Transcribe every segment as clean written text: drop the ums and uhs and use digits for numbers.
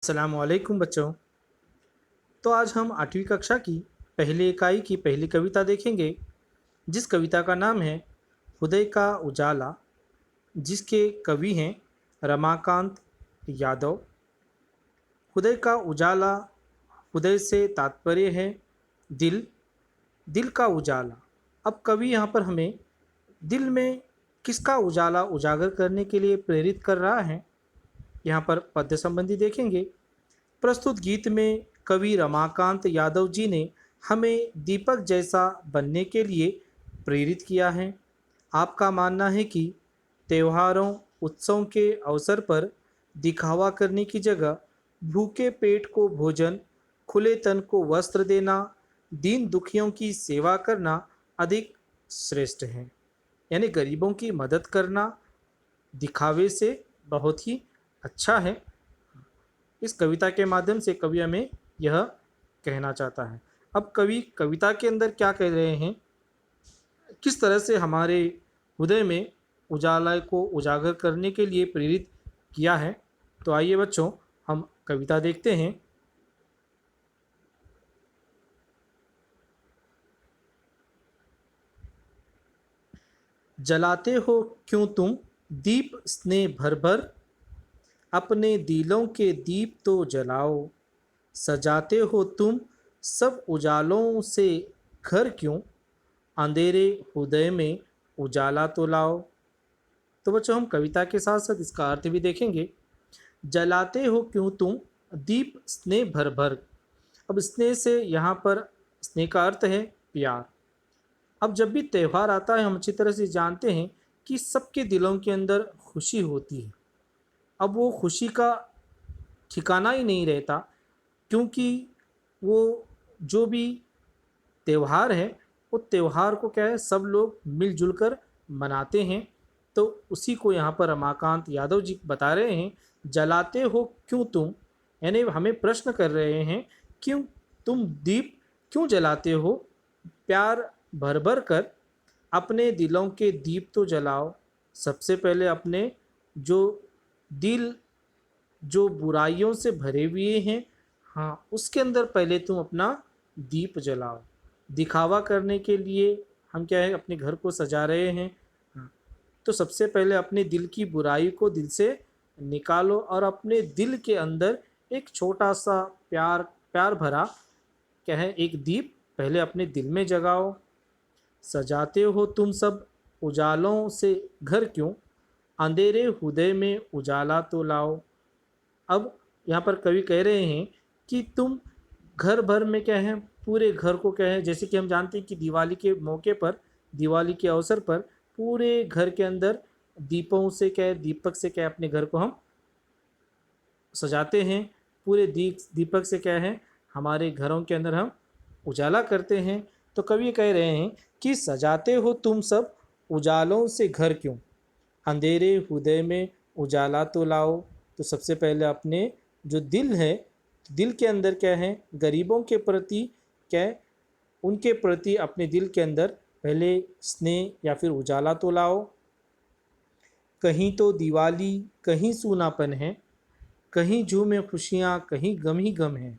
अस्सलामुअलैकुम बच्चों। तो आज हम 8वीं कक्षा की पहली इकाई की पहली कविता देखेंगे, जिस कविता का नाम है उदय का उजाला, जिसके कवि हैं रमाकांत यादव। उदय का उजाला, उदय से तात्पर्य है दिल, दिल का उजाला। अब कवि यहाँ पर हमें दिल में किसका उजाला उजागर करने के लिए प्रेरित कर रहा है, यहाँ पर पद्य संबंधी देखेंगे। प्रस्तुत गीत में कवि रमाकांत यादव जी ने हमें दीपक जैसा बनने के लिए प्रेरित किया है। आपका मानना है कि त्योहारों उत्सवों के अवसर पर दिखावा करने की जगह भूखे पेट को भोजन, खुले तन को वस्त्र देना, दीन दुखियों की सेवा करना अधिक श्रेष्ठ है। यानी गरीबों की मदद करना दिखावे से बहुत ही अच्छा है। इस कविता के माध्यम से कवि हमें यह कहना चाहता है। अब कवि कविता के अंदर क्या कह रहे हैं, किस तरह से हमारे हृदय में उजाला को उजागर करने के लिए प्रेरित किया है। तो आइए बच्चों, हम कविता देखते हैं। जलाते हो क्यों तुम दीप स्नेह भर भर, अपने दिलों के दीप तो जलाओ। सजाते हो तुम सब उजालों से घर क्यों, अंधेरे हृदय में उजाला तो लाओ। तो बच्चों, हम कविता के साथ साथ इसका अर्थ भी देखेंगे। जलाते हो क्यों तुम दीप स्नेह भर भर। अब स्नेह से यहाँ पर स्नेह का अर्थ है प्यार। अब जब भी त्यौहार आता है, हम अच्छी तरह से जानते हैं कि सबके दिलों के अंदर खुशी होती है। अब वो खुशी का ठिकाना ही नहीं रहता, क्योंकि वो जो भी त्यौहार है, वो त्यौहार को क्या है, सब लोग मिलजुल कर मनाते हैं। तो उसी को यहाँ पर रमाकांत यादव जी बता रहे हैं। जलाते हो क्यों तुम, यानी हमें प्रश्न कर रहे हैं, क्यों तुम दीप क्यों जलाते हो, प्यार भर भर कर अपने दिलों के दीप तो जलाओ। सबसे पहले अपने जो दिल जो बुराइयों से भरे हुए हैं, हाँ, उसके अंदर पहले तुम अपना दीप जलाओ। दिखावा करने के लिए हम क्या है, अपने घर को सजा रहे हैं। हाँ, तो सबसे पहले अपने दिल की बुराई को दिल से निकालो और अपने दिल के अंदर एक छोटा सा प्यार प्यार भरा क्या है, एक दीप पहले अपने दिल में जगाओ। सजाते हो तुम सब उजालों से घर क्यों, अंधेरे हृदय में उजाला तो लाओ। अब यहाँ पर कवि कह रहे हैं कि तुम घर भर में क्या है, पूरे घर को क्या है, जैसे कि हम जानते हैं कि दिवाली के मौके पर, दिवाली के अवसर पर पूरे घर के अंदर दीपों से क्या है, दीपक से क्या है, अपने घर को हम सजाते हैं। पूरे दीपक से क्या है, हमारे घरों के अंदर हम उजाला करते हैं। तो कवि कह रहे हैं कि सजाते हो तुम सब उजालों से घर क्यों, अंधेरे हृदय में उजाला तो लाओ। तो सबसे पहले अपने जो दिल है, दिल के अंदर क्या है, गरीबों के प्रति क्या है, उनके प्रति अपने दिल के अंदर पहले स्नेह या फिर उजाला तो लाओ। कहीं तो दिवाली कहीं सूनापन है, कहीं झूमे खुशियाँ कहीं गम ही गम है।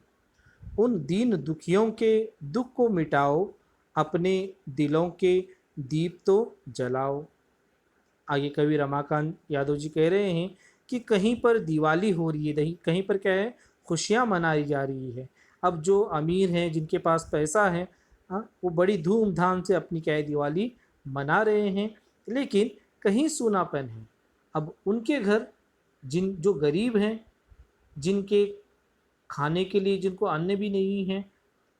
उन दीन दुखियों के दुख को मिटाओ, अपने दिलों के दीप तो जलाओ। आगे कवि रमाकांत यादव जी कह रहे हैं कि कहीं पर दिवाली हो रही है, कहीं पर क्या है, खुशियाँ मनाई जा रही है। अब जो अमीर हैं, जिनके पास पैसा है, हाँ, वो बड़ी धूमधाम से अपनी क्या है, दिवाली मना रहे हैं। लेकिन कहीं सूनापन है। अब उनके घर, जिन जो गरीब हैं, जिनके खाने के लिए जिनको अन्न भी नहीं है,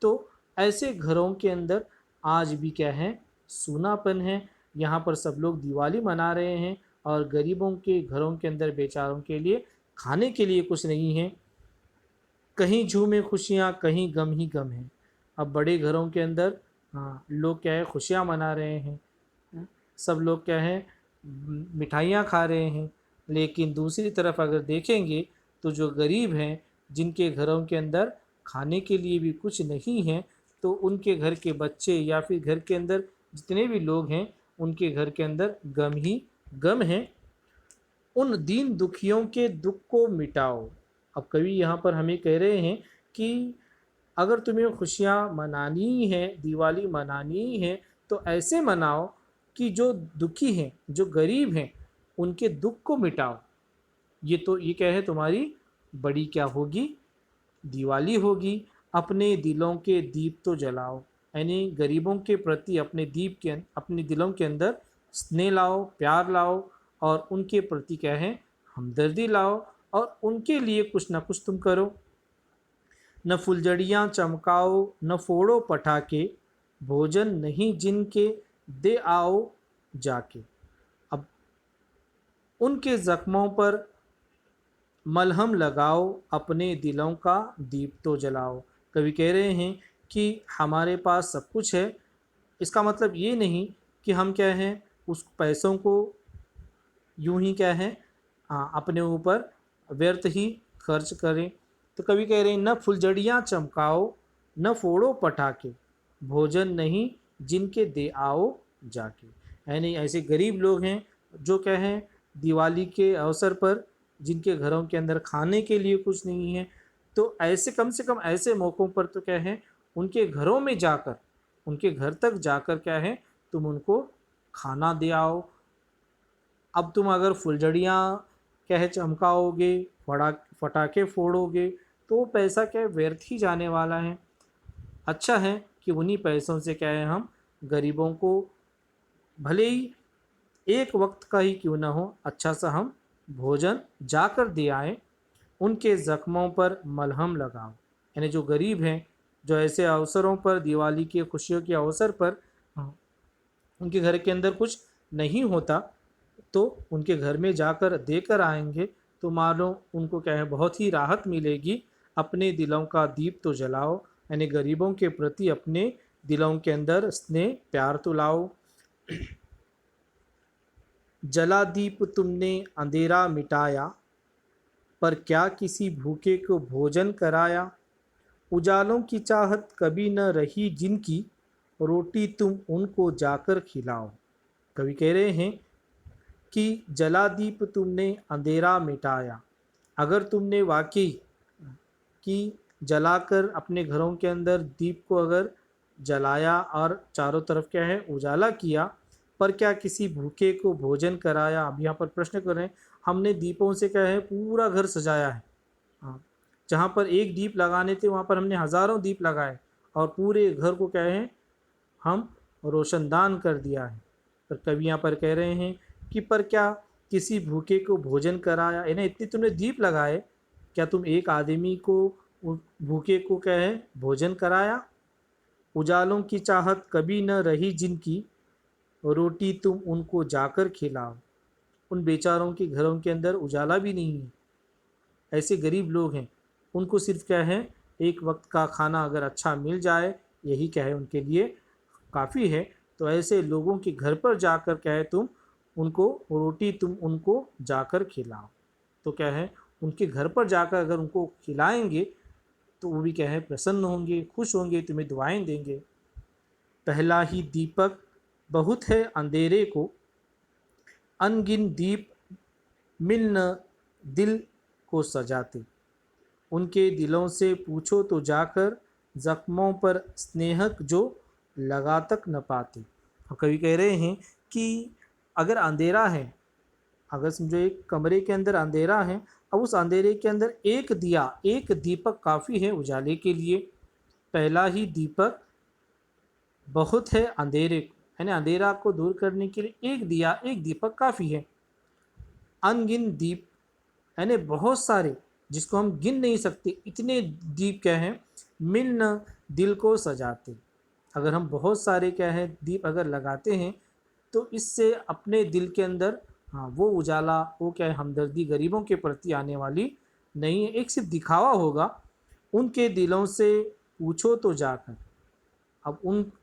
तो ऐसे घरों के अंदर आज भी क्या है, सूनापन है। यहाँ पर सब लोग दिवाली मना रहे हैं और गरीबों के घरों के अंदर बेचारों के लिए खाने के लिए कुछ नहीं है। कहीं झूमे खुशियाँ कहीं गम ही गम है। अब बड़े घरों के अंदर, हाँ, लोग क्या है, खुशियाँ मना रहे हैं, हाँ, सब लोग क्या है, मिठाइयाँ खा रहे हैं। लेकिन दूसरी तरफ अगर देखेंगे तो जो गरीब हैं, जिनके घरों के अंदर खाने के लिए भी कुछ नहीं है, तो उनके घर के बच्चे या फिर घर के अंदर जितने भी लोग हैं, उनके घर के अंदर गम ही गम है। उन दीन दुखियों के दुख को मिटाओ। अब कवि यहाँ पर हमें कह रहे हैं कि अगर तुम्हें खुशियाँ मनानी है, दिवाली मनानी है, तो ऐसे मनाओ कि जो दुखी हैं, जो गरीब हैं, उनके दुख को मिटाओ। ये क्या है, तुम्हारी बड़ी क्या होगी, दिवाली होगी। अपने दिलों के दीप तो जलाओ, यानी गरीबों के प्रति अपने दिलों के अंदर स्नेह लाओ, प्यार लाओ, और उनके प्रति क्या है, हमदर्दी लाओ, और उनके लिए कुछ ना कुछ तुम करो। न फुलझड़ियाँ चमकाओ, न फोड़ो पटाखे, भोजन नहीं जिनके, दे आओ जाके। अब उनके जख्मों पर मलहम लगाओ, अपने दिलों का दीप तो जलाओ। कवि कह रहे हैं कि हमारे पास सब कुछ है, इसका मतलब ये नहीं कि हम क्या हैं, उस पैसों को यूं ही क्या है, अपने ऊपर व्यर्थ ही खर्च करें। तो कवि कह रहे हैं, न फुलझड़ियाँ चमकाओ, न फोड़ो पटाखे, भोजन नहीं जिनके, दे आओ जाके। यानी ऐसे गरीब लोग हैं जो क्या हैं, दिवाली के अवसर पर जिनके घरों के अंदर खाने के लिए कुछ नहीं है, तो ऐसे कम से कम ऐसे मौक़ों पर तो क्या है, उनके घरों में जाकर, उनके घर तक जाकर क्या है, तुम उनको खाना दे आओ। अब तुम अगर फुलझड़ियाँ क्या है चमकाओगे, पटाखे फोड़ोगे, तो वो पैसा क्या है, व्यर्थ ही जाने वाला है। अच्छा है कि उन्हीं पैसों से क्या है, हम गरीबों को भले ही एक वक्त का ही क्यों ना हो, अच्छा सा हम भोजन जाकर दे आए। उनके ज़ख्मों पर मलहम लगाओ, यानी जो गरीब हैं, जो ऐसे अवसरों पर, दिवाली के खुशियों के अवसर पर उनके घर के अंदर कुछ नहीं होता, तो उनके घर में जाकर देकर आएंगे, तो मानो उनको क्या है, बहुत ही राहत मिलेगी। अपने दिलों का दीप तो जलाओ, यानी गरीबों के प्रति अपने दिलों के अंदर स्नेह प्यार तो लाओ। जला दीप तुमने अंधेरा मिटाया, पर क्या किसी भूखे को भोजन कराया। उजालों की चाहत कभी न रही जिनकी, रोटी तुम उनको जाकर खिलाओ। कवि कह रहे हैं कि जला दीप तुमने अंधेरा मिटाया, अगर तुमने वाकई कि जलाकर अपने घरों के अंदर दीप को अगर जलाया और चारों तरफ क्या है, उजाला किया, पर क्या किसी भूखे को भोजन कराया। अब यहाँ पर प्रश्न कर रहे हैं, हमने दीपों से क्या है, पूरा घर सजाया है, हाँ, जहाँ पर एक दीप लगाने थे वहाँ पर हमने हज़ारों दीप लगाए, और पूरे घर को क्या है, हम रोशनदान कर दिया है। पर कवि यहाँ पर कह रहे हैं कि पर क्या किसी भूखे को भोजन कराया, इन्हें इतने तुमने दीप लगाए, क्या तुम एक आदमी को, भूखे को क्या है, भोजन कराया। उजालों की चाहत कभी न रही जिनकी, रोटी तुम उनको जाकर खिलाओ। उन बेचारों के घरों के अंदर उजाला भी नहीं है, ऐसे गरीब लोग हैं, उनको सिर्फ क्या है, एक वक्त का खाना अगर अच्छा मिल जाए, यही क्या है, उनके लिए काफ़ी है। तो ऐसे लोगों के घर पर जाकर क्या है, तुम उनको रोटी तुम उनको जाकर खिलाओ। तो क्या है, उनके घर पर जाकर अगर उनको खिलाएंगे, तो वो भी क्या है, प्रसन्न होंगे, खुश होंगे, तुम्हें दुआएं देंगे। पहला ही दीपक बहुत है अंधेरे को, अनगिन दीप मिल न दिल को सजाते। उनके दिलों से पूछो तो जाकर, जख्मों पर स्नेहक जो लगा तक न पाते। और कवि कह रहे हैं कि अगर अंधेरा है, अगर समझो एक कमरे के अंदर अंधेरा है, अब उस अंधेरे के अंदर एक दिया, एक दीपक काफ़ी है उजाले के लिए। पहला ही दीपक बहुत है अंधेरे को, यानी अंधेरा को दूर करने के लिए एक दिया, एक दीपक काफ़ी है। अनगिन दीप, यानी बहुत सारे, जिसको हम गिन नहीं सकते, इतने दीप क्या हैं, मिल न दिल को सजाते। अगर हम बहुत सारे क्या है दीप अगर लगाते हैं, तो इससे अपने दिल के अंदर, हाँ, वो उजाला, वो क्या है, हमदर्दी गरीबों के प्रति आने वाली नहीं है, एक सिर्फ दिखावा होगा। उनके दिलों से पूछो तो जाकर, अब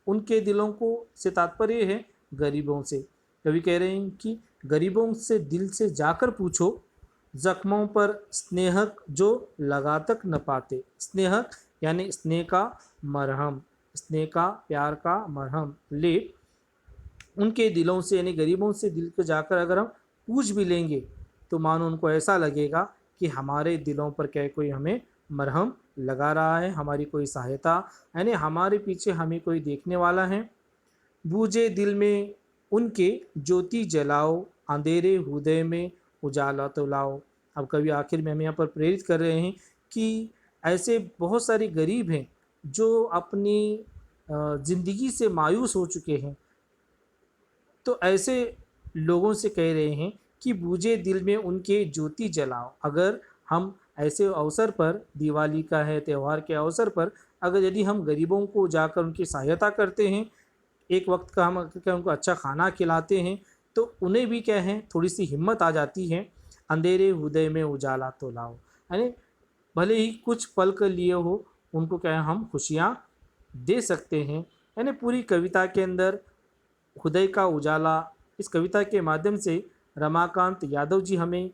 उनके दिलों को से तात्पर्य है गरीबों से। कवि कह रहे हैं कि गरीबों से दिल से जाकर पूछो, जख्मों पर स्नेहक जो लगा तक न पाते। स्नेहक यानी स्नेह का मरहम, स्नेह का, प्यार का मरहम ले उनके दिलों से, यानी गरीबों से दिल को जाकर अगर हम पूछ भी लेंगे, तो मानो उनको ऐसा लगेगा कि हमारे दिलों पर क्या कोई हमें मरहम लगा रहा है, हमारी कोई सहायता, यानी हमारे पीछे हमें कोई देखने वाला है। बूझे दिल में उनके ज्योति जलाओ, अंधेरे हृदय में उजाला तो लाओ। अब कवि आखिर में हमें यहाँ पर प्रेरित कर रहे हैं कि ऐसे बहुत सारे गरीब हैं जो अपनी ज़िंदगी से मायूस हो चुके हैं, तो ऐसे लोगों से कह रहे हैं कि बूझे दिल में उनके ज्योति जलाओ। अगर हम ऐसे अवसर पर, दिवाली का है त्यौहार के अवसर पर, अगर यदि हम गरीबों को जाकर उनकी सहायता करते हैं, एक वक्त का हम क्या उनको अच्छा खाना खिलाते हैं, तो उन्हें भी क्या है थोड़ी सी हिम्मत आ जाती है। अंधेरे हृदय में उजाला तो लाओ, यानी भले ही कुछ पल के लिए हो, उनको क्या है हम खुशियाँ दे सकते हैं। यानी पूरी कविता के अंदर हृदय का उजाला, इस कविता के माध्यम से रमाकांत यादव जी हमें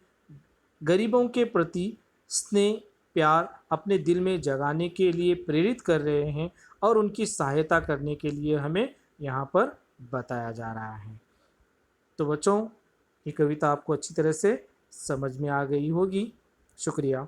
गरीबों के प्रति स्नेह प्यार अपने दिल में जगाने के लिए प्रेरित कर रहे हैं और उनकी सहायता करने के लिए हमें यहाँ पर बताया जा रहा है। तो बच्चों, ये कविता आपको अच्छी तरह से समझ में आ गई होगी। शुक्रिया।